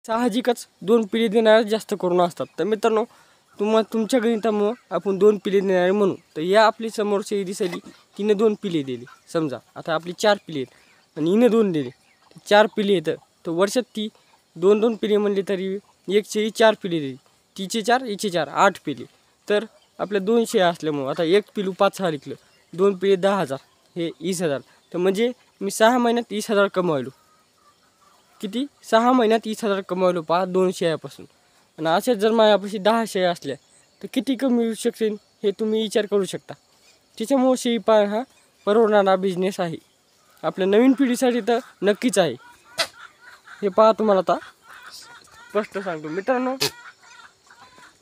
साहजिकच 2 पिढी देणारे जास्त करून असतात. तर मित्रांनो, तुमच्या गणितामुळं आपण 2 पिढी देणारे म्हणू. तर या आपली समोरची दिसली, तिने 2 पिढी दिली. समजा आता आपली 4 पिढी आहेत आणि हिने 2 दिली, 4 पिढी आहेत. तर वर्षात ती 2-2 पिढी म्हणली तरी एकशे 4 पिढी दिली. तिचे 4 हिचे 4 8 पिढी. तर आपल्या 200 असल्यामुळं आता एक पिलू 5,000 विकलं, 2 पिढी 10,000, हे 20,000. तर म्हणजे मी 6 महिन्यात 20,000 कमवलो. किती? 6 महिन्यात 20,000 कमवलो पहा 2 शेळ्यापासून. आणि अशाच जर माझ्यापाशी 10 शेळ्या असल्या तर किती कमी येऊ शकतील हे तुम्ही विचार करू शकता. त्याच्यामुळं शेळीपालन हा परवडणारा बिझनेस आहे. आपल्या नवीन पिढीसाठी तर नक्कीच आहे. हे पहा तुम्हाला आता स्पष्ट सांगतो. मित्रांनो,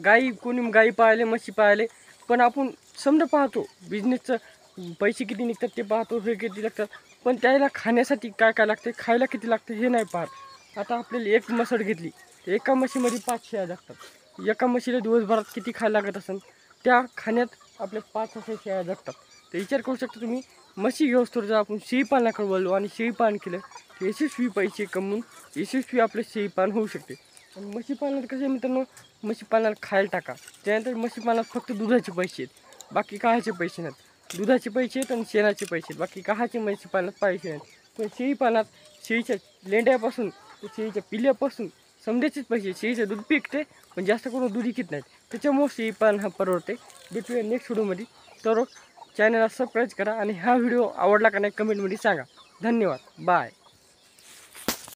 गाई पाळले, म्हशी पाळले, पण आपण समजा पाहतो बिझनेसचं पैसे किती निघतात ते पाहतो, हे किती लागतात, पण त्याला खाण्यासाठी काय काय लागते, खायला किती लागते हे नाही पाहत. आता आपल्याला एक म्हसड घेतली तर एका म्हशीमध्ये 5 शेळ्या जगतात. एका म्हशीला दिवसभरात किती खायला लागत असेल, त्या खाण्यात आपल्या 5 अशा शेळ्या जगतात. तर विचार करू शकता तुम्ही, म्हशी घेऊस तर जर आपण शेळीपालनाकडे वळलो आणि शेळीपालन केलं तर यशस्वी पैसे कमवून यशस्वी आपलं शेळीपालन होऊ शकते. आणि म्हशीपालनात कसं आहे मित्रांनो, म्हशीपालनाला खायला टाका, त्यानंतर म्हशीपालनात फक्त दुधाचे पैसे आहेत, बाकी काहाचे पैसे नाहीत. दुधाचे पैसे आहेत आणि शेणाचे पैसे आहेत, बाकी काहाचे म्हशीपालनात पैसे नाहीत. पण शेळीपालनात शेळीच्या लेंड्यापासून तर शेळीच्या पिल्ल्यापासून समजायचेच पैसे. शेळीचं दूध पिकते पण जास्त करून दूध विकत नाहीत. त्याच्यामुळे शेळीपालन हा परवडते. भेटूया नेक्स्ट व्हिडिओमध्ये. तर चॅनलला सबस्क्राईब करा आणि हा व्हिडिओ आवडला का नाही कमेंटमध्ये सांगा. धन्यवाद. बाय.